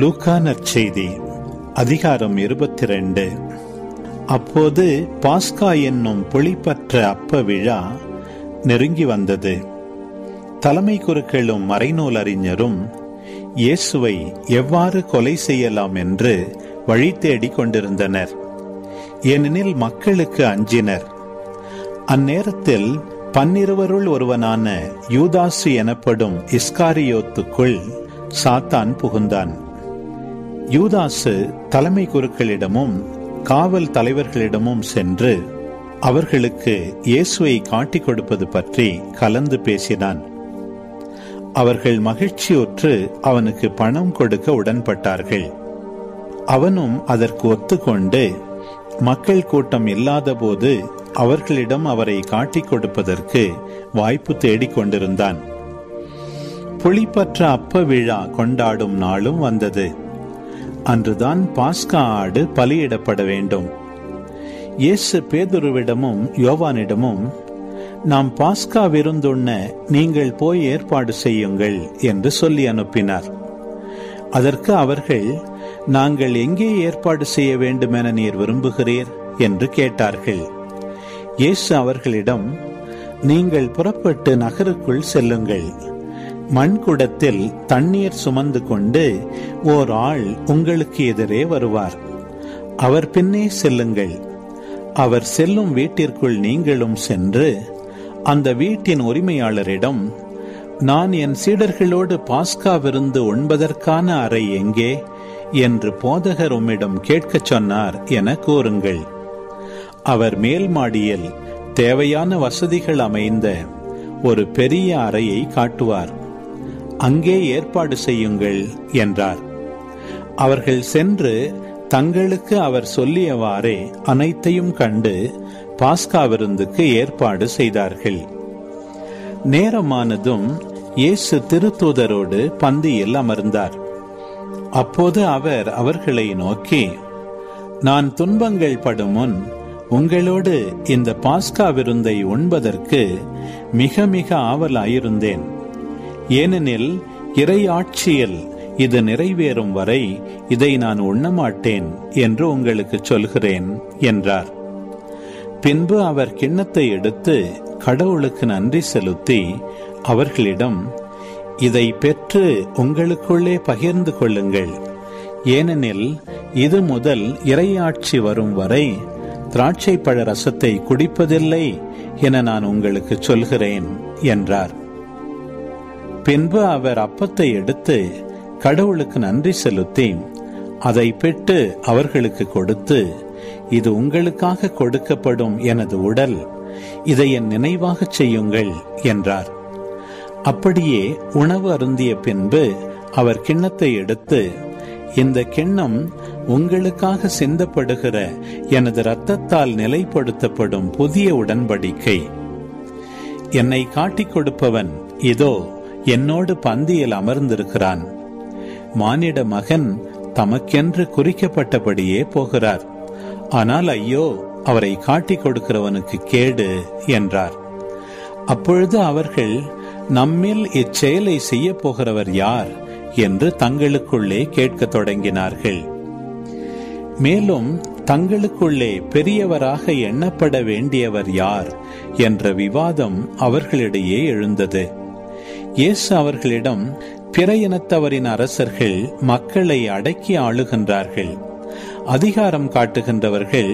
லூக்கா நற்செய்தி அதிகாரம் 22. அப்போது பாஸ்கா என்னும் புளிப்பற்ற அப்ப விழா நெருங்கி வந்தது. தலைமை குருக்களும் மறைநூல் அறிஞரும் இயேசுவை எவ்வாறு கொலை செய்யலாம் என்று வழி தேடிக் கொண்டிருந்தனர். ஏனெனில் மக்களுக்கு அஞ்சினர். அந்நேரத்தில் 12 ஒருவனான யூதாசு எனப்படும் இஸ்காரியோத்துக்குள் சாத்தான் புகுந்தான். யூதாசு தலைமை குருக்களிடமும் காவல் தலைவர்களிடமும் சென்று அவர்களுக்கு இயேசுவை காட்டிக் கொடுப்பது பற்றி கலந்து பேசினான். அவர்கள் மகிழ்ச்சியுற்று அவனுக்கு பணம் கொடுக்க உடன்பட்டார்கள். அவனும் அதற்கு ஒத்துக்கொண்டு மக்கள் கூட்டம் இல்லாத போது அவர்களிடம் அவரை காட்டிக் கொடுப்பதற்கு வாய்ப்பு தேடிக் கொண்டிருந்தான். புளிப்பற்ற அப்ப விழா கொண்டாடும் நாளும் வந்தது. அன்றுதான் பாஸ்கா ஆடு பலியிடப்பட வேண்டும். இயேசு பேதுருவிடமும் யோவானிடமும், நாம் பாஸ்கா விருந்துண்ண நீங்கள் போய் ஏற்பாடு செய்யுங்கள் என்று சொல்லி அனுப்பினார். அதற்கு அவர்கள், நாங்கள் எங்கே ஏற்பாடு செய்ய வேண்டுமென நீர் விரும்புகிறீர் என்று கேட்டார்கள். இயேசு அவர்களிடம், நீங்கள் புறப்பட்டு நகருக்குள் செல்லுங்கள். மண்குடத்தில் தண்ணீர் சுமந்து கொண்டு ஓர் ஆள் உங்களுக்கு எதிரே வருவார். அவர் பின்னே செல்லுங்கள். அவர் செல்லும் வீட்டிற்குள் நீங்களும் சென்று அந்த வீட்டின் உரிமையாளரிடம், நான் என் சீடர்களோடு பாஸ்கா விருந்து உண்பதற்கான அறை எங்கே என்று போதகர் உம்மிடம் கேட்கச் சொன்னார் என கூறுங்கள். அவர் மேல் மாடியில் தேவையான வசதிகள் அமைந்த ஒரு பெரிய அறையை காட்டுவார். அங்கே ஏற்பாடு செய்யுங்கள் என்றார். அவர்கள் சென்று தங்களுக்கு அவர் சொல்லியவாறே அனைத்தையும் கண்டு பாஸ்கா விருந்துக்கு ஏற்பாடு செய்தார்கள். நேரமானதும் இயேசு திருத்தூதரோடு பந்தியில் அமர்ந்தார். அப்போது அவர் அவர்களை நோக்கி, நான் துன்பங்கள் படும் முன் உங்களோடு இந்த பாஸ்கா விருந்தை உண்பதற்கு மிக மிக ஆவலாயிருந்தேன். ஏனெனில் இறை ஆட்சியில் இது நிறைவேறும் வரை இதை நான் உண்ணமாட்டேன் என்று உங்களுக்கு சொல்கிறேன் என்றார். பின்பு அவர் கிண்ணத்தை எடுத்து கடவுளுக்கு நன்றி செலுத்தி அவர்களிடம், இதை பெற்று உங்களுக்குள்ளே பகிர்ந்து கொள்ளுங்கள். ஏனெனில் இது முதல் இறையாட்சி வரும் வரை திராட்சை பழ ரசத்தை குடிப்பதில்லை என நான் உங்களுக்கு சொல்கிறேன் என்றார். பின்பு அவர் அப்பத்தை எடுத்து கடவுளுக்கு நன்றி செலுத்தி அதை பெற்று அவர்களுக்கு கொடுத்து, இது உங்களுக்காக கொடுக்கப்படும் எனது உடல், இதை என் நினைவாக செய்யுங்கள் என்றார். அப்படியே உணவு அருந்திய பின்பு அவர் கிண்ணத்தை எடுத்து, இந்த கிண்ணம் உங்களுக்காக சிந்தப்படுகிற எனது இரத்தத்தால் நிலைப்படுத்தப்படும் புதிய உடன்படிக்கை. என்னை காட்டிக் கொடுப்பவன் இதோ என்னோடு பந்தியில் அமர்ந்திருக்கிறான். மானிட மகன் தமக்கென்று குறிக்கப்பட்டபடியே போகிறார். ஆனால் ஐயோ, அவரை காட்டிக் கொடுக்கிறவனுக்கு கேடு என்றார். அப்பொழுது அவர்கள், நம்மில் இச்செயலை செய்ய போகிறவர் யார் என்று தங்களுக்குள்ளே கேட்க தொடங்கினார்கள். மேலும் தங்களுக்குள்ளே பெரியவராக எண்ணப்பட வேண்டியவர் யார் என்ற விவாதம் அவர்களிடையே எழுந்தது. இயேசு அவர்களிடம், பிற இனத்தவரின் அரசர்கள் மக்களை அடக்கி ஆளுகின்றார்கள். அதிகாரம் காட்டுகின்றவர்கள்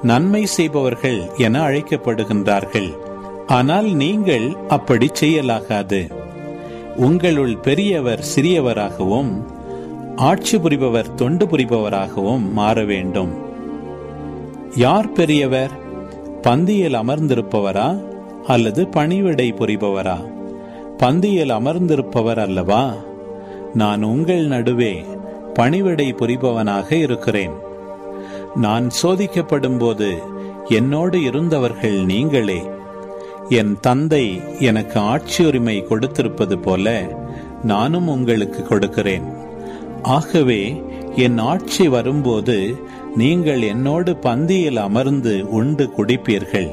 நன்மை செய்பவர்கள் என அழைக்கப்படுகின்றார்கள். ஆனால் நீங்கள் அப்படி செய்யலாகாது. உங்களுள் பெரியவர் சிறியவராகவும் ஆட்சி புரிபவர் தொண்டு புரிபவராகவும் மாற வேண்டும். யார் பெரியவர்? பந்தியில் அமர்ந்திருப்பவரா அல்லது பணிவிடை புரிபவரா? பந்தியில் அமர்ந்திருப்பவர் அல்லவா? நான் உங்கள் நடுவே பணிவிடை புரிபவனாக இருக்கிறேன். நான் சோதிக்கப்படும் போது என்னோடு இருந்தவர்கள் நீங்களே. என் தந்தை எனக்கு ஆட்சி உரிமை கொடுத்திருப்பது போல நானும் உங்களுக்கு கொடுக்கிறேன். ஆகவே என் ஆட்சி வரும்போது நீங்கள் என்னோடு பந்தியில் அமர்ந்து உண்டு குடிப்பீர்கள்.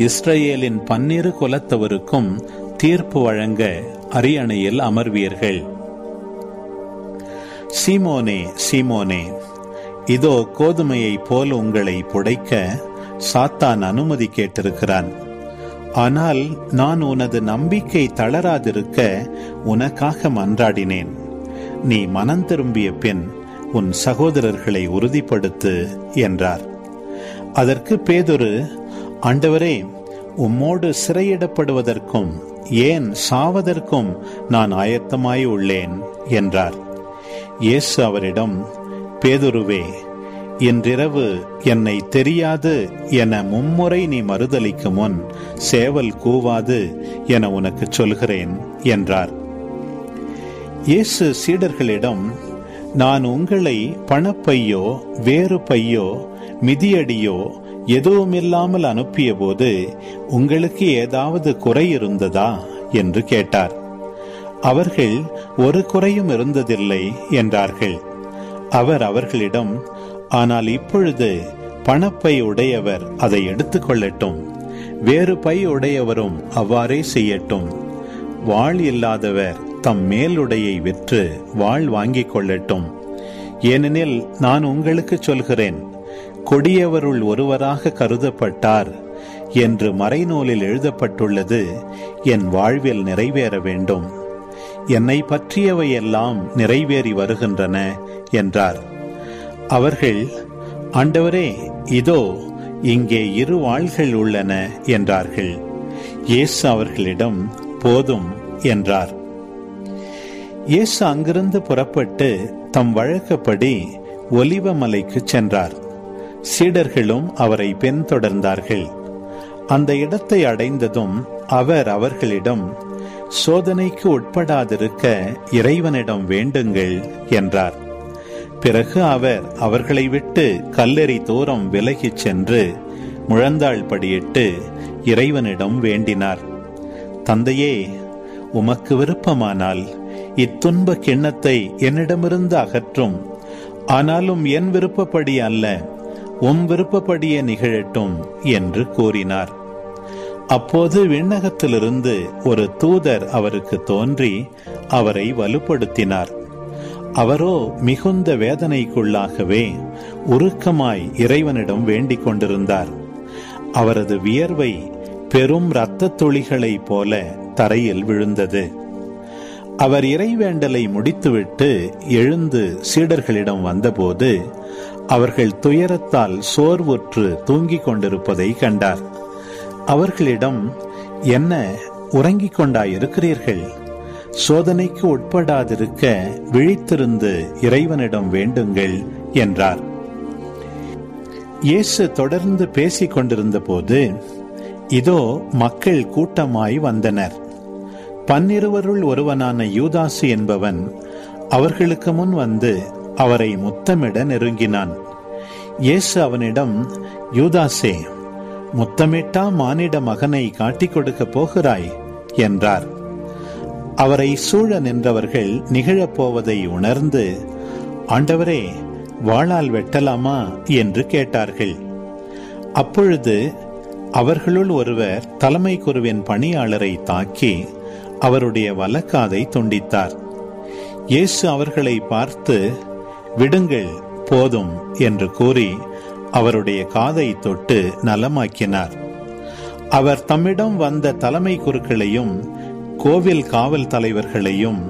இஸ்ரவேலின் 12 குலத்தவருக்கும் தீர்ப்பு வழங்க அரியணையில் அமர்வீர்கள். சீமோனே, சீமோனே, இதோ கோதுமையை போல் உங்களை புடைக்க சாத்தான் அனுமதி கேட்டிருக்கிறான். ஆனால் நான் உனது நம்பிக்கை தளராதிருக்க உனக்காக மன்றாடினேன். நீ மனம் திரும்பிய பின் உன் சகோதரர்களை உறுதிப்படுத்து என்றார். அதற்கு பேதுரு, ஆண்டவரே, உம்மோடு சிறையிடப்படுவதற்கும் ஏன் சாவதற்கும் நான் ஆயத்தமாய் உள்ளேன் என்றார். இயேசு அவரிடம், பேதுருவே, இன்றிரவு என்னை தெரியாது என மும்முறை நீ மறுதலிக்கும் முன் சேவல் கூவாது என உனக்கு சொல்கிறேன் என்றார். இயேசு சீடர்களிடம், நான் உங்களை பணப்பையோ வேறு பையோ மிதியடியோ எதுவுமில்லாமல் அனுப்பிய போது உங்களுக்கு ஏதாவது குறை இருந்ததா என்று கேட்டார். அவர்கள், ஒரு குறையும் இருந்ததில்லை என்றார்கள். அவர் அவர்களிடம், ஆனால் இப்பொழுது பணப்பை உடையவர் அதை எடுத்துக்கொள்ளட்டும், வேறு பை உடையவரும் அவ்வாறே செய்யட்டும். வாள் இல்லாதவர் தம் மேலுடையை விற்று வாள் வாங்கிக் கொள்ளட்டும். ஏனெனில் நான் உங்களுக்கு சொல்கிறேன், கொடியவருள் ஒருவராக கருதப்பட்டார் என்று மறைநூலில் எழுதப்பட்டுள்ளது என் வாழ்வில் நிறைவேற வேண்டும். என்னை பற்றியவையெல்லாம் நிறைவேறி வருகின்றன என்றார். அவர்கள், ஆண்டவரே, இதோ இங்கே 2 வாள்கள் உள்ளன என்றார்கள். இயேசு அவர்களிடம், போதும் என்றார். இயேசு அங்கிருந்து புறப்பட்டு தம் வழக்கப்படி ஒலிவமலைக்கு சென்றார். சீடர்களும் அவரை பின்தொடர்ந்தார்கள். அந்த இடத்தை அடைந்ததும் அவர் அவர்களிடம், சோதனைக்கு உட்படாதிருக்க இறைவனிடம் வேண்டுங்கள் என்றார். பிறகு அவர் அவர்களை விட்டு கல்லெறி தூரம் விலகிச் சென்று முழந்தாள் படியிட்டு இறைவனிடம் வேண்டினார். தந்தையே, உமக்கு விருப்பமானால் இத்துன்ப கிண்ணத்தை என்னிடமிருந்து அகற்றும். ஆனாலும் என் விருப்பப்படி அல்ல, உம் விருப்பப்படியே நிகழட்டும் என்று கூறினார். அப்போது விண்ணகத்திலிருந்து ஒரு தூதர் அவருக்கு தோன்றி அவரை வலுப்படுத்தினார். அவரோ மிகுந்த வேதனைக்குள்ளாகவே உருக்கமாய் இறைவனிடம் வேண்டிக் கொண்டிருந்தார். அவரது வியர்வை பெரும் இரத்த துளிகளைப் போல தரையில் விழுந்தது. அவர் இறைவேண்டலை முடித்துவிட்டு எழுந்து சீடர்களிடம் வந்தபோது அவர்கள் துயரத்தால் சோர்வுற்று தூங்கிக் கொண்டிருப்பதை கண்டார். அவர்களிடம், என்ன உறங்கிக் கொண்டாயிருக்கிறீர்கள்? சோதனைக்கு உட்படாதிருக்க விழித்திருந்து இறைவனிடம் வேண்டுங்கள் என்றார். இயேசு தொடர்ந்து பேசிக் கொண்டிருந்த போது இதோ மக்கள் கூட்டமாய் வந்தனர். 12 ஒருவனான யூதாசு என்பவன் அவர்களுக்கு முன் வந்து அவரை முத்தமிட நெருங்கினான். இயேசு அவனிடம், யூதாசே, முத்தமிட்டா மானிட மகனை காட்டிக் கொடுக்க போகிறாய் என்றார். அவரை சூழ நின்றவர்கள் நிகழப்போவதை உணர்ந்து, ஆண்டவரே, வாளால் வெட்டலாமா என்று கேட்டார்கள். அப்பொழுது அவர்களுள் ஒருவர் தலைமை குருவின் பணியாளரை தாக்கி அவருடைய வலக்காதை துண்டித்தார். இயேசு அவர்களை பார்த்து, விடுங்கள், போதும் என்று கூறி அவருடைய காதை தொட்டு நலமாக்கினார். அவர் தம்மிடம் வந்த தலைமை குருக்களையும் கோவில் காவல் தலைவர்களையும்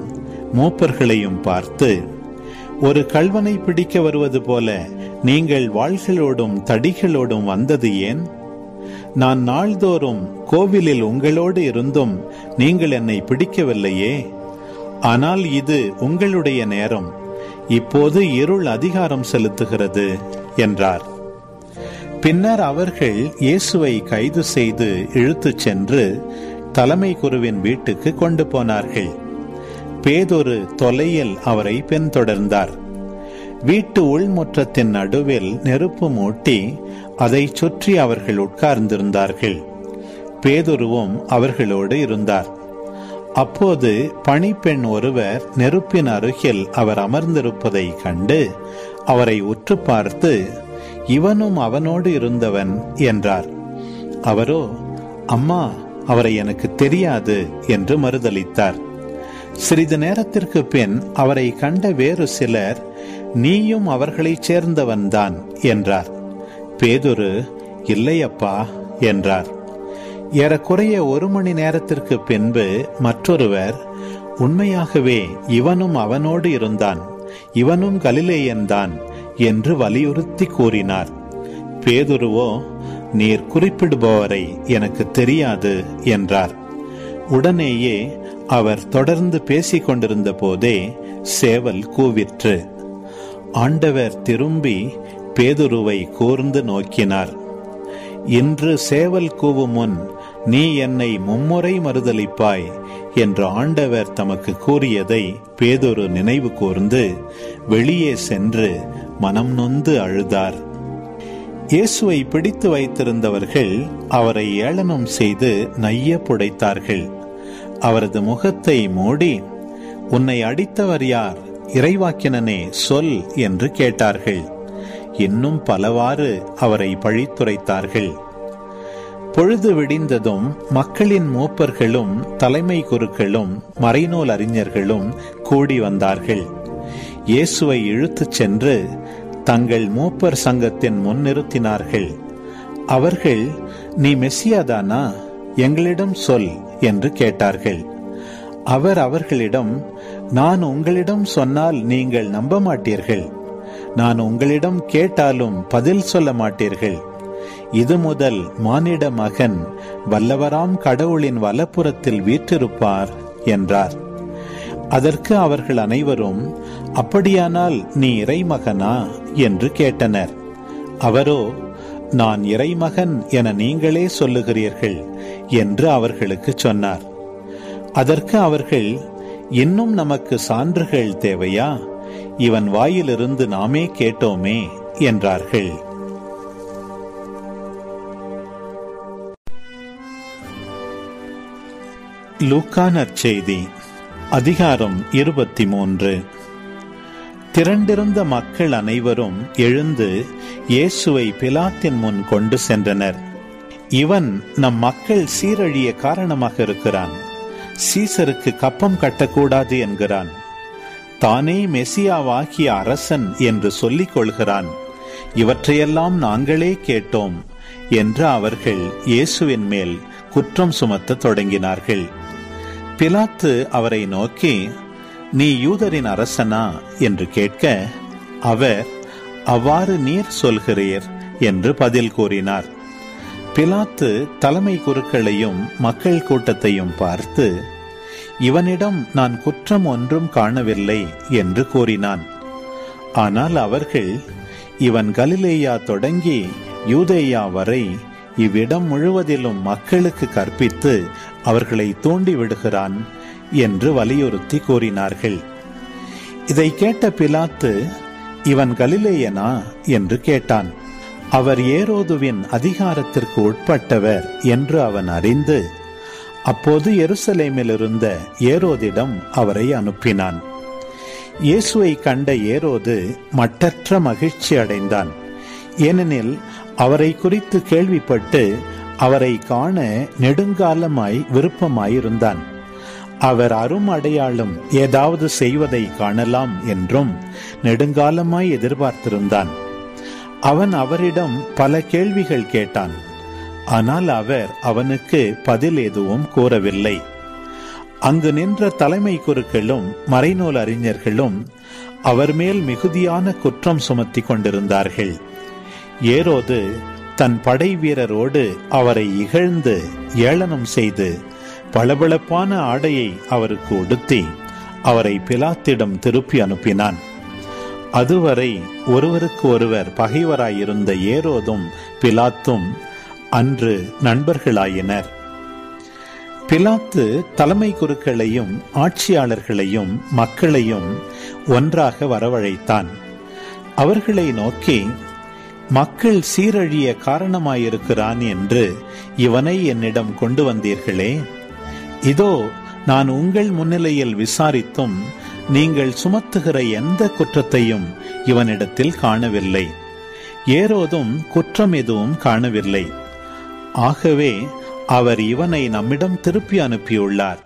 மூப்பர்களையும் பார்த்து, ஒரு கள்வனை பிடிக்க வருவது போல நீங்கள் வாள்களோடும் தடிகளோடும் வந்தது ஏன்? நான் நாள்தோறும் கோவிலில் உங்களோடு இருந்தும் நீங்கள் என்னை பிடிக்கவில்லையே. ஆனால் இது உங்களுடைய நேரம், இப்போது இருள் அதிகாரம் செலுத்துகிறது என்றார். பின்னர் அவர்கள் இயேசுவை கைது செய்து இழுத்துச் சென்று தலைமை குருவின் வீட்டுக்கு கொண்டு போனார்கள். பேதுரு தொலையில் அவரை பின்தொடர்ந்தார். வீட்டு உள்முற்றத்தின் நடுவில் நெருப்பு மூட்டி அதை சுற்றி அவர்கள் உட்கார்ந்திருந்தார்கள். பேதுருவும் அவர்களோடு இருந்தார். அப்போது பணிப்பெண் ஒருவர் நெருப்பின் அருகில் அவர் அமர்ந்திருப்பதை கண்டு அவரை உற்று பார்த்து, இவனும் அவனோடு இருந்தவன் என்றார். அவரோ, அம்மா, அவரை எனக்கு தெரியாது என்று மறுதலித்தார். சிறிது நேரத்திற்கு பின் அவரை கண்ட வேறு சிலர், நீயும் அவர்களைச் சேர்ந்தவன்தான் என்றார். பேதுரு, இல்லையப்பா என்றார். ஏறக்குறைய 1 மணி நேரத்திற்கு பின்பு மற்றொருவர், உண்மையாகவே இவனும் அவனோடு இருந்தான், இவனும் கலிலேயன்தான் என்று வலியுறுத்தி கூறினார். பேதுருவோ, நீர் குறிப்பிடுபவரை எனக்கு தெரியாது என்றார். உடனேயே அவர் தொடர்ந்து பேசிக் கொண்டிருந்த போதே சேவல் கூவிற்று. ஆண்டவர் திரும்பி பேதுருவை கூர்ந்து நோக்கினார். இன்று சேவல் கூவும் முன் நீ என்னை 3 முறை மறுதலிப்பாய் என்று ஆண்டவர் தமக்கு கூறியதை பேதுரு நினைவு கூர்ந்து வெளியே சென்று மனம் நொந்து அழுதார். இயேசுவை பிடித்து வைத்திருந்தவர்கள் அவரை ஏளனம் செய்து நைய புடைத்தார்கள். அவரது முகத்தை மூடி, உன்னை அடித்தவர் யார்? இறைவாக்கினனே சொல் என்று கேட்டார்கள். இன்னும் பலவாறு அவரை பழித்துரைத்தார்கள். பொழுது விடிந்ததும் மக்களின் மூப்பர்களும் தலைமை குருக்களும் மறைநூல் அறிஞர்களும் கூடி வந்தார்கள். இயேசுவை இழுத்துச் சென்று தங்கள் மூப்பர் சங்கத்தின் முன் நிறுத்தினார்கள். அவர்கள், நீ மெசியாதானா? எங்களிடம் சொல் என்று கேட்டார்கள். அவர் அவர்களிடம், நான் உங்களிடம் சொன்னால் நீங்கள் நம்ப மாட்டீர்கள், நான் உங்களிடம் கேட்டாலும் பதில் சொல்ல மாட்டீர்கள். இது முதல் மானிட மகன் வல்லவராம் கடவுளின் வலப்புறத்தில் வீற்றிருப்பார் என்றார். அதற்கு அவர்கள் அனைவரும், அப்படியானால் நீ இறைமகனா என்று கேட்டனர். அவரோ, நான் இறைமகன் என நீங்களே சொல்லுகிறீர்கள் என்று அவர்களுக்கு சொன்னார். அதற்கு அவர்கள், இன்னும் நமக்கு சான்றுகள் தேவையா? இவன் வாயிலிருந்து நாமே கேட்டோமே என்றார்கள். லூக்கா நற்செய்தி அதிகாரம் 23. திரண்டிருந்த மக்கள் அனைவரும் எழுந்து இயேசுவை பிலாத்தின் முன் கொண்டு சென்றனர். இவன் நம் மக்கள் சீரழிய காரணமாக இருக்கிறான், சீசருக்கு கப்பம் கட்டக்கூடாது என்கிறான், தானே மெசியாவாகிய அரசன் என்று சொல்லிக் கொள்கிறான், இவற்றையெல்லாம் நாங்களே கேட்டோம் என்று அவர்கள் இயேசுவின் மேல் குற்றம் சுமத்த தொடங்கினார்கள். பிலாத்து அவரை நோக்கி, நீ யூதரின் அரசனா என்று கேட்க, அவர், அவ்வாறு நீர் சொல்கிறீர் என்று பதில் கூறினார். பிலாத்து தலைமை குருக்களையும் மக்கள் கூட்டத்தையும் பார்த்து, இவனிடம் நான் குற்றம் ஒன்றும் காணவில்லை என்று கூறினான். ஆனால் அவர்கள், இவன் கலிலேயா தொடங்கி யூதேயா வரை இவ்விடம் முழுவதிலும் மக்களுக்கு கற்பித்து அவர்களை தூண்டி விடுகிறான் என்று வலியுறுத்தி கூறினார்கள். இதை கேட்ட பிலாத்து, இவன் கலிலேயனா என்று கேட்டான். அவர் ஏரோதுவின் அதிகாரத்திற்கு உட்பட்டவர் என்று அவன் அறிந்து, அப்போது எருசலேமில் இருந்த ஏரோதிடம் அவரை அனுப்பினான். இயேசுவை கண்ட ஏரோது மட்டற்ற மகிழ்ச்சி அடைந்தான். ஏனெனில் அவரை குறித்து கேள்விப்பட்டு அவரை காண நெடுங்காலமாய் விருப்பமாயிருந்தான். அவர் அருமடையாளம் ஏதாவது செய்வதை காணலாம் என்றும் நெடுங்காலமாய் எதிர்பார்த்திருந்தான். அவன் அவரிடம் பல கேள்விகள் கேட்டான். ஆனால் அவர் அவனுக்கு பதில் எதுவும் கூறவில்லை. அங்கு நின்ற தலைமை குருக்களும் மறைநூல் அறிஞர்களும் அவர் மேல் மிகுதியான குற்றம் சுமத்தி கொண்டிருந்தார்கள். ஏரோது தன் படை வீரரோடு அவரை இகழ்ந்து ஏளனம் செய்து பளபளப்பான ஆடையை அவருக்கு உடுத்தி அவரை பிலாத்திடம் திருப்பி அனுப்பினான். அதுவரை ஒருவருக்கு ஒருவர் பகைவராயிருந்த ஏரோதும் பிலாத்தும் அன்று நண்பர்களாயினர். பிலாத்து தலைமை குருக்களையும் ஆட்சியாளர்களையும் மக்களையும் ஒன்றாக வரவழைத்தான். அவர்களை நோக்கி, மக்கள் சீரழிய காரணமாயிருக்கிறான் என்று இவனை என்னிடம் கொண்டு வந்தீர்களே. இதோ நான் உங்கள் முன்னிலையில் விசாரித்தும் நீங்கள் சுமத்துகிற எந்த குற்றத்தையும் இவனிடத்தில் காணவில்லை. ஏரோதும் குற்றம் எதுவும் காணவில்லை. ஆகவே அவர் இவனை நம்மிடம் திருப்பி அனுப்பியுள்ளார்.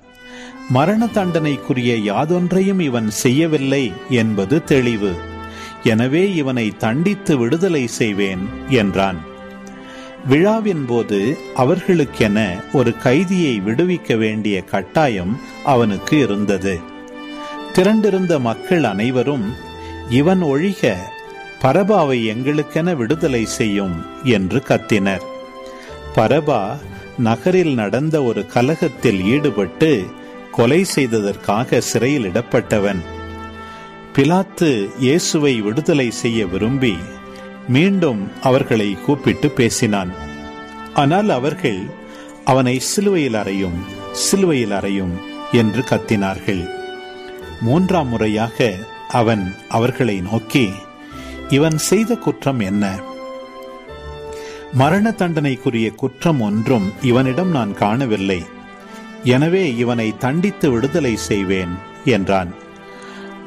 மரண தண்டனைக்குரிய யாதொன்றையும் இவன் செய்யவில்லை என்பது தெளிவு. எனவே இவனை தண்டித்து விடுதலை செய்வேன் என்றான். விழாவின் போது அவர்களுக்கென ஒரு கைதியை விடுவிக்க வேண்டிய கட்டாயம் அவனுக்கு இருந்தது. திரண்டிருந்த மக்கள் அனைவரும், இவன் ஒழிக, பரபாவை எங்களுக்கென விடுதலை செய்யும் என்று கத்தினர். பரபா நகரில் நடந்த ஒரு கலகத்தில் ஈடுபட்டு கொலை செய்ததற்காக சிறையில் இடப்பட்டவன். பிலாத்து இயேசுவை விடுதலை செய்ய விரும்பி மீண்டும் அவர்களை கூப்பிட்டு பேசினான். ஆனால் அவர்கள், அவனை சிலுவையில் அறையும், சிலுவையில் அறையும் என்று கத்தினார்கள். 3ஆம் முறையாக அவன் அவர்களை நோக்கி, இவன் செய்த குற்றம் என்ன? மரண தண்டனைக்குரிய குற்றம் ஒன்றும் இவனிடம் நான் காணவில்லை. எனவே இவனை தண்டித்து விடுதலை செய்வேன் என்றான்.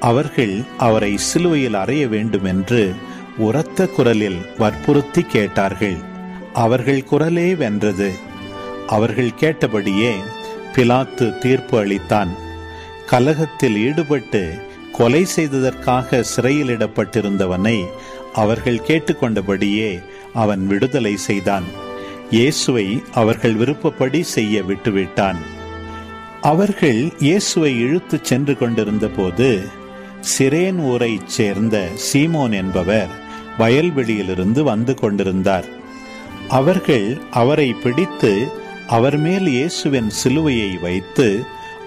அவர்கள் அவரை சிலுவையில் அறைய வேண்டும் என்று உரத்த குரலில் வற்புறுத்தி கேட்டார்கள். அவர்கள் குரலே வென்றது. அவர்கள் கேட்டபடியே பிலாத்து தீர்ப்பு அளித்தான். கலகத்தில் ஈடுபட்டு கொலை செய்ததற்காக சிறையிலிடப்பட்டிருந்தவனை அவர்கள் கேட்டுக்கொண்டபடியே அவன் விடுதலை செய்தான். இயேசுவை அவர்கள் விருப்பப்படி செய்ய விட்டுவிட்டான். அவர்கள் இயேசுவை இழுத்துச் சென்று கொண்டிருந்த போது சிரேன் ஊரைச் சேர்ந்த சீமோன் என்பவர் வயல்வெளியிலிருந்து வந்து கொண்டிருந்தார். அவர்கள் அவரை பிடித்து அவர் மேல் இயேசுவின் சிலுவையை வைத்து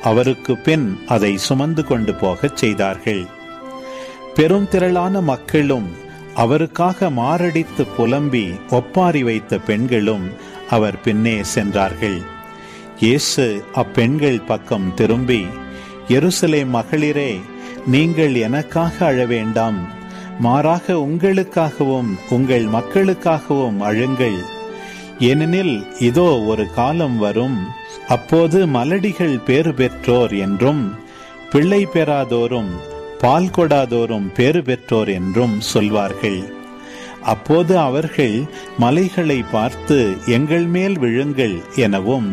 அவருக்கு பின் அதை சுமந்து கொண்டு போகச் செய்தார்கள். பெரும் திரளான மக்களும் அவருக்காக மாரடித்து புலம்பி ஒப்பாரி வைத்த பெண்களும் அவர் பின்னே சென்றார்கள். இயேசு அப்பெண்கள் பக்கம் திரும்பி, எருசலேம் மகளிரே, நீங்கள் எனக்காக அழ வேண்டாம், மாறாக உங்களுக்காகவும் உங்கள் மக்களுக்காகவும் அழுங்கள். ஏனெனில் இதோ ஒரு காலம் வரும், அப்போது மலடிகள் பேறு பெற்றோர் என்றும் பிள்ளை பெறாதோரும் பால் கொடாதோரும் பேறு பெற்றோர் என்றும் சொல்வார்கள். அப்போது அவர்கள் மலைகளை பார்த்து எங்கள் மேல் விழுங்கள் எனவும்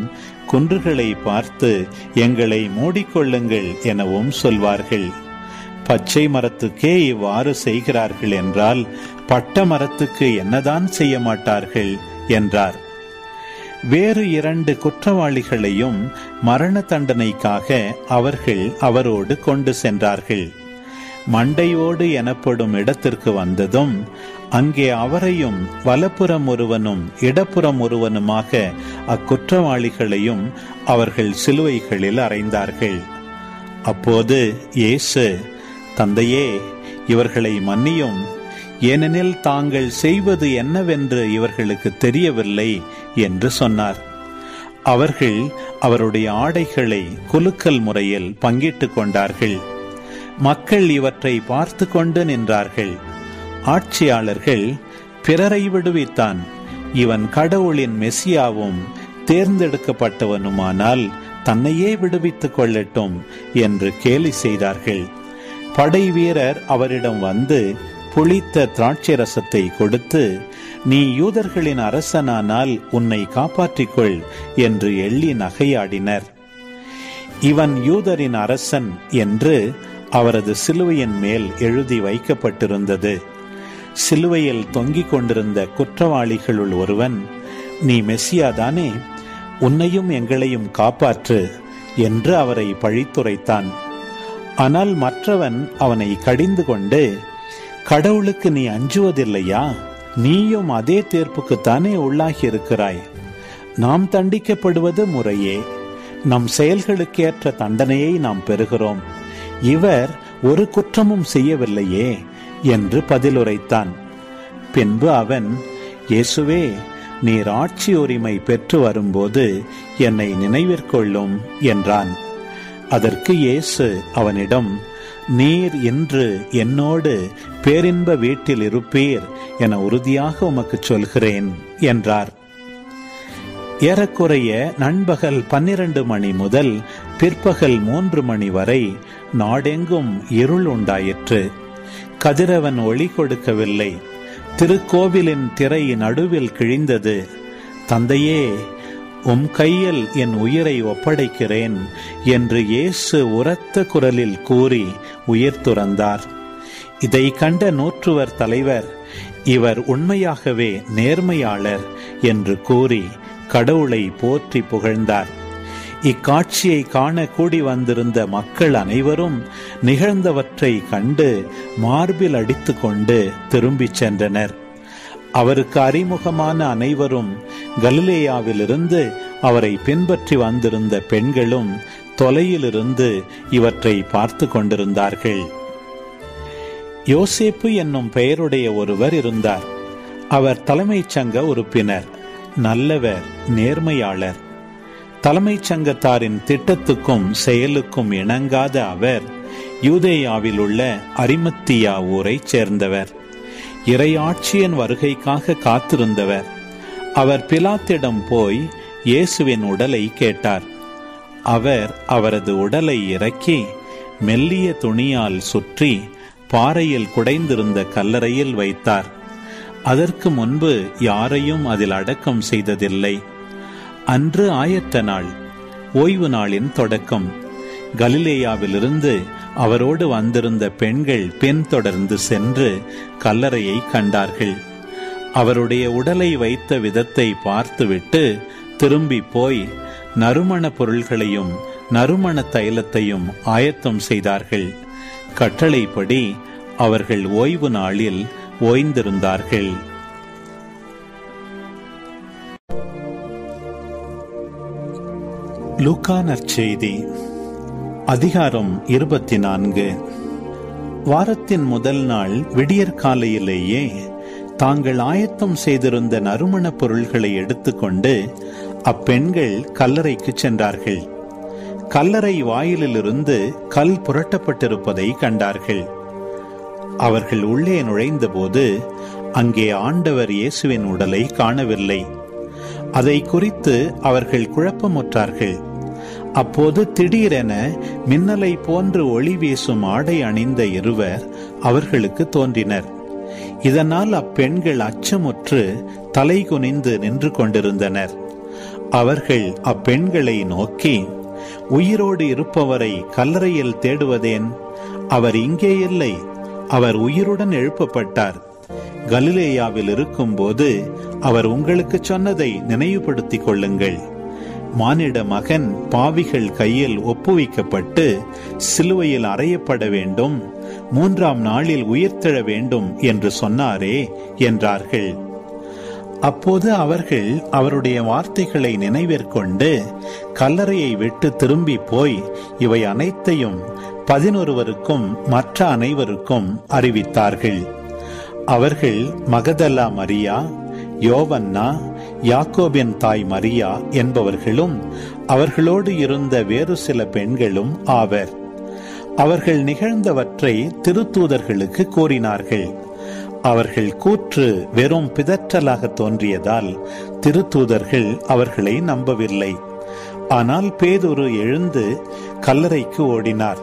குன்றுகளை பார்த்து எங்களை மூடிக்கொள்ளுங்கள் எனவும் சொல்வார்கள். பச்சை மரத்துக்கே இவ்வாறு செய்கிறார்கள் என்றால் பட்ட மரத்துக்கு என்னதான் செய்ய மாட்டார்கள் என்றார். வேறு 2 குற்றவாளிகளையும் மரண தண்டனைக்காக அவர்கள் அவரோடு கொண்டு சென்றார்கள். மண்டையோடு எனப்படும் இடத்திற்கு வந்ததும் அங்கே அவரையும் வலப்புறம் ஒருவனும் இடப்புறம் ஒருவனுமாக அக்குற்றவாளிகளையும் அவர்கள் சிலுவைகளில் அறைந்தார்கள். அப்போது இயேசு, தந்தையே, இவர்களை மன்னியும், ஏனெனில் தாங்கள் செய்வது என்னவென்று இவர்களுக்கு தெரியவில்லை என்று சொன்னார். அவர்கள் அவருடைய ஆடைகளை குலுக்கல் முறையில் பங்கிட்டுக் கொண்டார்கள். மக்கள் இவற்றை பார்த்து கொண்டு நின்றார்கள். ஆட்சியாளர்கள், பிறரை விடுவித்தான், இவன் கடவுளின் மெசியாவும் தேர்ந்தெடுக்கப்பட்டவனுமானால் தன்னையே விடுவித்துக் கொள்ளட்டும் என்று கேலி செய்தார்கள். படை வீரர் அவரிடம் வந்து புளித்த திராட்சை ரசத்தை கொடுத்து, நீ யூதர்களின் அரசனானால் உன்னை காப்பாற்றிக்கொள் என்று எள்ளி நகையாடினர். இவன் யூதரின் அரசன் என்று அவரது சிலுவையின் மேல் எழுதி வைக்கப்பட்டிருந்தது. சிலுவையில் தொங்கிக் கொண்டிருந்த குற்றவாளிகளுள் ஒருவன், நீ மெசியாதானே, உன்னையும் எங்களையும் காப்பாற்று என்று அவரை பழித்துரைத்தான். ஆனால் மற்றவன் அவனை கடிந்து கொண்டு, கடவுளுக்கு நீ அஞ்சுவதில்லையா? நீயும் அதே தீர்ப்புக்குத்தானே உள்ளாகி இருக்கிறாய். நாம் தண்டிக்கப்படுவது முறையே, நம் செயல்களுக்கேற்ற தண்டனையை நாம் பெறுகிறோம். இவர் ஒரு குற்றமும் செய்யவில்லையே என்று பதிலுரைத்தான். பின்பு அவன், இயேசுவே, நீர் ஆட்சி உரிமை பெற்று வரும்போது என்னை நினைவிற்கொள்ளும் என்றான். அதற்கு இயேசு அவனிடம், நீர் இன்று என்னோடு பேரின்ப வீட்டில் இருப்பீர் என உறுதியாக உமக்கு சொல்கிறேன் என்றார். ஏறக்குறைய நண்பகல் 12 மணி முதல் பிற்பகல் 3 மணி வரை நாடெங்கும் இருள் உண்டாயிற்று. கதிரவன் ஒளி கொடுக்கவில்லை. திருக்கோவிலின் திரை நடுவில் கிழிந்தது. தந்தையே, கையில் என் உயிரை ஒப்படைக்கிறேன் என்று இயேசு உரத்த குரலில் கூறி உயிர் துறந்தார். இதை கண்ட நூற்றுவர் தலைவர், இவர் உண்மையாகவே நேர்மையாளர் என்று கூறி கடவுளை போற்றி புகழ்ந்தார். இக்காட்சியை காண கூடி வந்திருந்த மக்கள் அனைவரும் நிகழ்ந்தவற்றை கண்டு மார்பில் அடித்து கொண்டு திரும்பிச் சென்றனர். அவருக்கு அறிமுகமான அனைவரும், கலிலேயாவிலிருந்து அவரை பின்பற்றி வந்திருந்த பெண்களும் தொலையிலிருந்து இவற்றை பார்த்து கொண்டிருந்தார்கள். யோசேப்பு என்னும் பெயருடைய ஒருவர் இருந்தார். அவர் தலைமைச் சங்க உறுப்பினர், நல்லவர், நேர்மையாளர். தலைமைச் சங்கத்தாரின் திட்டத்துக்கும் செயலுக்கும் இணங்காத அவர் யூதேயாவில் உள்ள அரிமத்தியா ஊரைச் சேர்ந்தவர். இறையாட்சியின் வருகைக்காக காத்திருந்தவர். அவர் பிலாத்திடம் போய் இயேசுவின் உடலை கேட்டார். அவர் அவரது உடலை இறக்கி மெல்லிய துணியால் சுற்றி பாறையில் குடைந்திருந்த கல்லறையில் வைத்தார். அதற்கு முன்பு யாரையும் அதில் அடக்கம் செய்ததில்லை. அன்று ஆயத்த நாள், ஓய்வு நாளின் தொடக்கம். கலிலேயாவிலிருந்து அவரோடு வந்திருந்த பெண்கள் பின்தொடர்ந்து சென்று கல்லறையை கண்டார்கள். அவருடைய உடலை வைத்த விதத்தை பார்த்துவிட்டு திரும்பி போய் நறுமண பொருள்களையும் நறுமண தைலத்தையும் ஆயத்தம் செய்தார்கள். கட்டளைப்படி அவர்கள் ஓய்வு நாளில் ஓய்ந்திருந்தார்கள். லூக்கா நற்செய்தி அதிகாரம் 24. வாரத்தின் முதல் நாள் விடியற்காலையிலேயே தாங்கள் ஆயத்தம் செய்திருந்த நறுமண பொருள்களை எடுத்துக்கொண்டு அப்பெண்கள் கல்லறைக்கு சென்றார்கள். கல்லறை வாயிலிலிருந்து கல் புரட்டப்பட்டிருப்பதை கண்டார்கள். அவர்கள் உள்ளே நுழைந்தபோது அங்கே ஆண்டவர் இயேசுவின் உடலை காணவில்லை. அதை குறித்து அவர்கள் குழப்பமுற்றார்கள். அப்போது திடீரென மின்னலை போன்று ஒளி வீசும் ஆடை அணிந்த இருவர் அவர்களுக்கு தோன்றினர். இதனால் அப்பெண்கள் அச்சமுற்று தலை குனிந்து நின்று கொண்டிருந்தனர். அவர்கள் அப்பெண்களை நோக்கி, உயிரோடு இருப்பவரை கல்லறையில் தேடுவதேன்? அவர் இங்கே இல்லை, அவர் உயிருடன் எழுப்பப்பட்டார். கலிலேயாவில் இருக்கும் போது அவர் உங்களுக்கு சொன்னதை நினைவுபடுத்திக் கொள்ளுங்கள். மானிட மகன் பாவிகள் கையில் ஒப்புவிக்கப்பட்டு சிலுவையில் அறையப்பட வேண்டும், 3ஆம் நாளில் உயிர்த்தெழ வேண்டும் என்று சொன்னாரே என்றார்கள். அப்போது அவர்கள் அவருடைய வார்த்தைகளை நினைவிற்கொண்டு கல்லறையை விட்டு திரும்பி போய் இவை அனைத்தையும் 11 மற்ற அனைவருக்கும் அறிவித்தார்கள். அவர்கள் மகதலா மரியா, யோவன்னா, யாக்கோபின் தாய் மரியா என்பவர்களும் அவர்களோடு இருந்த வேறு சில பெண்களும் ஆவர். அவர்கள் நிகழ்ந்தவற்றை திருத்தூதர்களுக்கு கூறினார்கள். அவர்கள் கூற்று வெறும் பிதற்றலாக தோன்றியதால் திருத்தூதர்கள் அவர்களை நம்பவில்லை. ஆனால் பேதுரு எழுந்து கல்லறைக்கு ஓடினார்.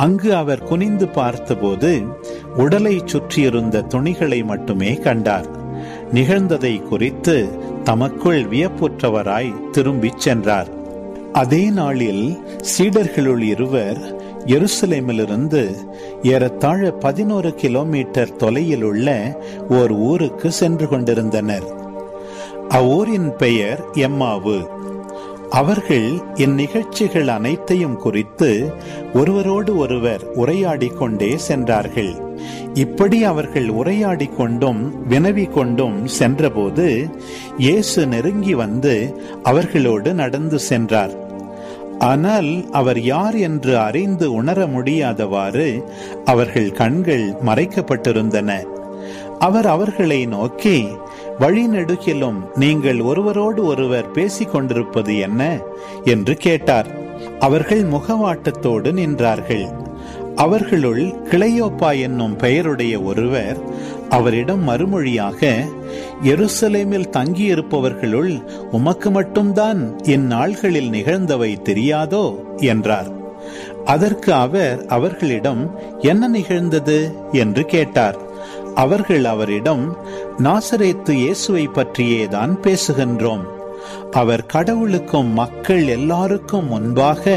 அங்கு அவர் குனிந்து பார்த்தபோது உடலை சுற்றியிருந்த துணிகளை மட்டுமே கண்டார். நிகழ்ந்ததை குறித்து தமக்குள் வியப்புற்றவராய் திரும்பிச் சென்றார். அதே நாளில் சீடர்களுள் இருவர் எருசலேமிலிருந்து ஏறத்தாழ 11 கிலோமீட்டர் தொலையில் உள்ள ஓர் ஊருக்கு சென்று கொண்டிருந்தனர். அவ்வூரின் பெயர் எம்மாவு. அவர்கள் இந்நிகழ்ச்சிகள் அனைத்தையும் குறித்து ஒருவரோடு ஒருவர் உரையாடி கொண்டே சென்றார்கள். இப்படி அவர்கள் உரையாடி கொண்டும் வினவி கொண்டும் சென்றபோது இயேசு நெருங்கி வந்து அவர்களோடு நடந்து சென்றார். ஆனால் அவர் யார் என்று அறிந்து உணர முடியாதவாறு அவர்கள் கண்கள் மறைக்கப்பட்டிருந்தன. அவர் அவர்களை நோக்கி, வழிநெடுகிலும் நீங்கள் ஒருவரோடு ஒருவர் பேசிக் கொண்டிருப்பது என்ன என்று கேட்டார். அவர்கள் முகவாட்டத்தோடு நின்றார்கள். அவர்களுள் கிளையோப்பா என்னும் பெயருடைய ஒருவர் அவரிடம் மறுமொழியாக, எருசலேமில் தங்கியிருப்பவர்களுள் உமக்கு மட்டும்தான் இந்நாள்களில் நிகழ்ந்தவை தெரியாதோ என்றார். அதற்கு அவர் அவர்களிடம், என்ன நிகழ்ந்தது என்று கேட்டார். அவர்கள் அவரிடம், நாசரேத்து இயேசுவை பற்றியேதான் பேசுகின்றோம். அவர் கடவுளுக்கும் மக்கள் எல்லாருக்கும் முன்பாக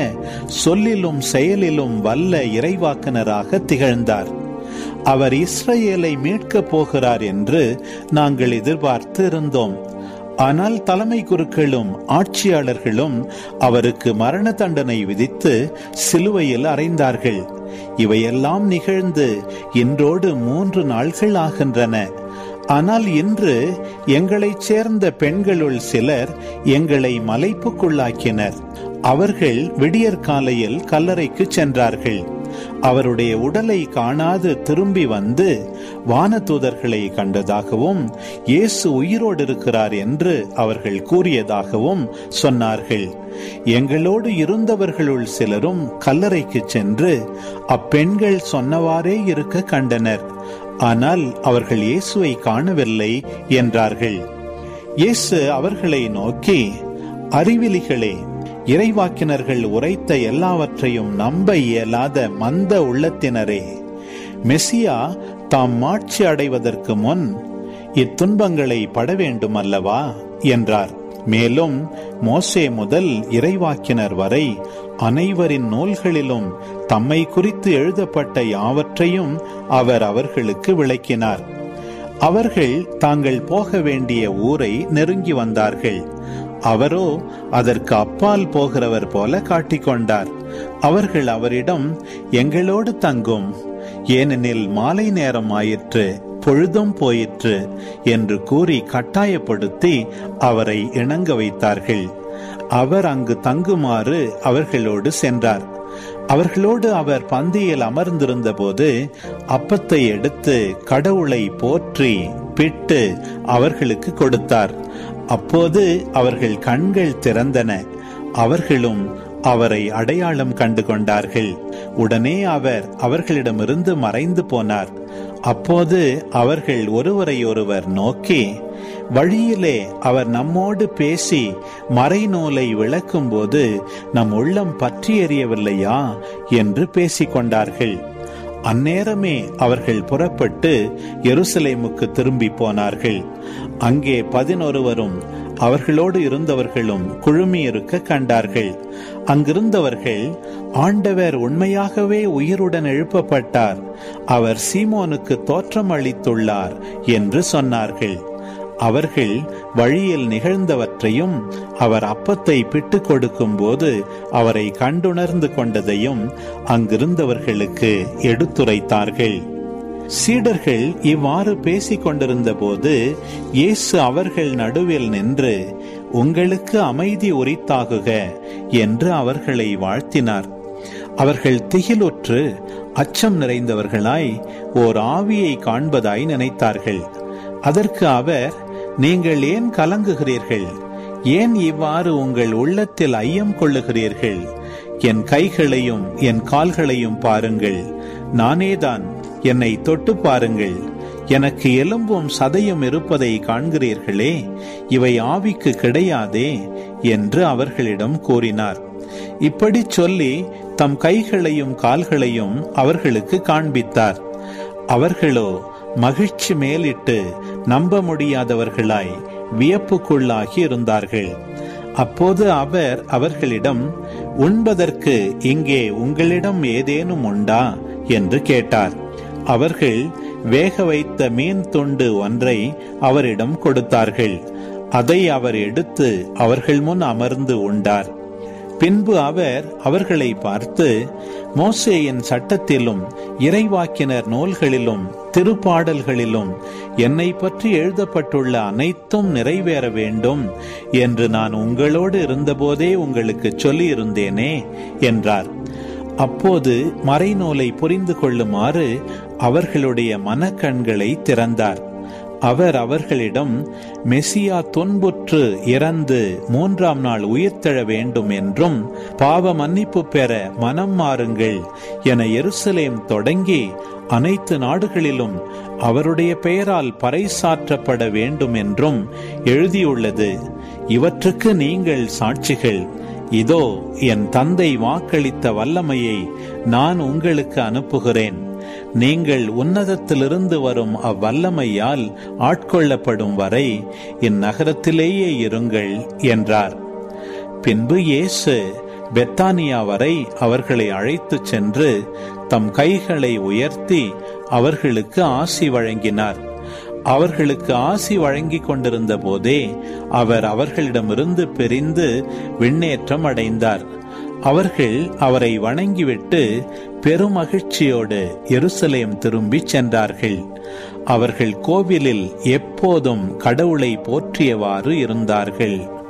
சொல்லிலும் செயலிலும் வல்ல இறைவாக்கினராக திகழ்ந்தார். அவர் இஸ்ரேலை மீட்கப் போகிறார் என்று நாங்கள் எதிர்பார்த்து இருந்தோம். ஆனால் தலைமை குருக்களும் ஆட்சியாளர்களும் அவருக்கு மரண தண்டனை விதித்து சிலுவையில் அறைந்தார்கள். இவையெல்லாம் நிகழ்ந்து இன்றோடு 3 நாள்கள் ஆகின்றன. ஆனால் இன்று எங்களைச் சேர்ந்த பெண்களுள் சிலர் எங்களை மலைப்புக்குள்ளாக்கினர். அவர்கள் விடியற்காலையில் கல்லறைக்கு சென்றார்கள். அவருடைய உடலை காணாது திரும்பி வந்து வானதூதர்களை கண்டதாகவும் இயேசு உயிரோடு இருக்கிறார் என்று அவர்கள் கூறியதாகவும் சொன்னார்கள். எங்களோடு இருந்தவர்களுள் சிலரும் கல்லறைக்கு சென்று அப்பெண்கள் சொன்னவாறே இருக்க கண்டனர். ஆனால் அவர்கள் இயேசுவை காணவில்லை என்றார்கள். இயேசு அவர்களை நோக்கி, அறிவிலிகளே, இறைவாக்கினர்கள் உரைத்த எல்லாவற்றையும் நம்ப இயலாத மந்த உள்ளத்தினரே, மெசியா தாம் மாட்சி அடைவதற்கு முன் இத்துன்பங்களை பட வேண்டும் அல்லவா என்றார். மேலும் மோசே முதல் இறைவாக்கினர் வரை அனைவரின் நூல்களிலும் தம்மை குறித்து எழுதப்பட்ட யாவற்றையும் அவர் அவர்களுக்கு விளக்கினார். அவர்கள் தாங்கள் போக வேண்டிய ஊரை நெருங்கி வந்தார்கள். அவரோ அதற்கு அப்பால் போகிறவர் போல காட்டிக்கொண்டார். அவர்கள் அவரிடம், எங்களோடு தங்கும், ஏனெனில் மாலை நேரம் ஆயிற்று, பொழுதும் போயிற்று என்று கூறி கட்டாயப்படுத்தி அவரை இணங்க வைத்தார்கள். அவர் அங்கு தங்குமாறு அவர்களோடு சென்றார். அவர்களோடு அவர் பந்தியில் அமர்ந்திருந்த போது அப்பத்தை எடுத்து கடவுளை போற்றி பிட்டு அவர்களுக்கு கொடுத்தார். அப்போது அவர்கள் கண்கள் திறந்தன. அவர்களும் அவரை அடையாளம் கண்டு கொண்டார்கள். உடனே அவர் அவர்களிடமிருந்து மறைந்து போனார். அப்போது அவர்கள் ஒருவரை ஒருவர் நோக்கி, வழியிலே அவர் நம்மோடு பேசி மறைநூலை விளக்கும் போது நம் உள்ளம் பற்றி எரியவில்லையா என்று பேசிக்கொண்டார்கள். அந்நேரமே அவர்கள் புறப்பட்டு எருசலேமுக்கு திரும்பி போனார்கள். அங்கே 11 அவர்களோடு இருந்தவர்களும் குழுமி இருக்க கண்டார்கள். அங்கிருந்தவர்கள், ஆண்டவர் உண்மையாகவே உயிருடன் எழுப்பப்பட்டார், அவர் சீமோனுக்கு தோற்றம் அளித்துள்ளார் என்று சொன்னார்கள். அவர்கள் வழியில் நிகழ்ந்தவற்றையும் அவர் அப்பத்தை பிட்டு கொடுக்கும் போது அவரை கண்டுணர்ந்து கொண்டதையும் அங்கிருந்தவர்களுக்கு எடுத்துரைத்தார்கள். சீடர்கள் இவ்வாறு பேசிக் கொண்டிருந்த போது இயேசு அவர்கள் நடுவில் நின்று, உங்களுக்கு அமைதி உரித்தாகுக என்று அவர்களை வாழ்த்தினார். அவர்கள் திகிலுற்று அச்சம் நிறைந்தவர்களாய் ஓர் ஆவியை காண்பதாய் நினைத்தார்கள். அதற்கு அவர், நீங்கள் ஏன் கலங்குகிறீர்கள்? ஏன் இவ்வாறு உங்கள் உள்ளத்தில் ஐயம் கொள்ளுகிறீர்கள்? என் கைகளையும் என் கால்களையும் பாருங்கள், நானேதான், என்னை தொட்டு பாருங்கள், எனக்கு எலும்பும் சதையும் இருப்பதை காண்கிறீர்களே, இவை ஆவிக்கு கிடையாதே என்று அவர்களிடம் கூறினார். இப்படி சொல்லி தம் கைகளையும் கால்களையும் அவர்களுக்கு காண்பித்தார். அவர்களோ மகிழ்ச்சி மேலிட்டு நம்ப முடியாதவர்களாய் வியப்புக்குள்ளாகி இருந்தார்கள். அப்போது அவர் அவர்களிடம், உண்பதற்கு இங்கே உங்களிடம் ஏதேனும் உண்டா என்று கேட்டார். அவர்கள் வேக வைத்த மீன் துண்டு ஒன்றை அவரிடம் கொடுத்தார்கள். அதை அவர் எடுத்து அவர்கள் முன் அமர்ந்து உண்டார். பின்பு அவர் அவர்களை பார்த்து, மோசேயின் சட்டத்திலும் இறைவாக்கினர் நூல்களிலும் திருப்பாடல்களிலும் என்னை பற்றி எழுதப்பட்டுள்ள அனைத்தும் நிறைவேற வேண்டும் என்று நான் உங்களோடு இருந்தபோதே உங்களுக்கு சொல்லி இருந்தேனே என்றார். அப்போது மறைநூலை புரிந்து கொள்ளுமாறு அவர்களுடைய மனக்கண்களை திறந்தார். அவர் அவர்களிடம், மெசியா துன்புற்று இறந்து 3ஆம் நாள் உயிர்த்தெழ வேண்டும் என்றும் பாவ மன்னிப்பு பெற மனம் மாறுங்கள் என எருசலேம் தொடங்கி அனைத்து நாடுகளிலும் அவருடைய பெயரால் பறைசாற்றப்பட வேண்டும் என்றும் எழுதியுள்ளது. இவற்றுக்கு நீங்கள் சாட்சிகள். இதோ என் தந்தை வாக்களித்த வல்லமையை நான் உங்களுக்கு அனுப்புகிறேன். நீங்கள் உன்னதத்திலிருந்து வரும் அவ்வல்லமையால் ஆட்கொள்ளப்படும் வரை இந்நகரத்திலேயே இருங்கள் என்றார். பின்பு இயேசு பெத்தானியா வரை அவர்களை அழைத்துச் சென்று தம் கைகளை உயர்த்தி அவர்களுக்கு ஆசி வழங்கினார். அவர்களுக்கு ஆசி வழங்கிக் கொண்டிருந்த போதே அவர் அவர்களிடமிருந்து பிரிந்து விண்ணேற்றம் அடைந்தார். அவர்கள் அவரை வணங்கிவிட்டு பெருமகிழ்ச்சியோடு எருசலேம் திரும்பி சென்றார்கள். அவர்கள் கோவிலில் எப்போதும் கடவுளை போற்றியவாறு இருந்தார்கள்.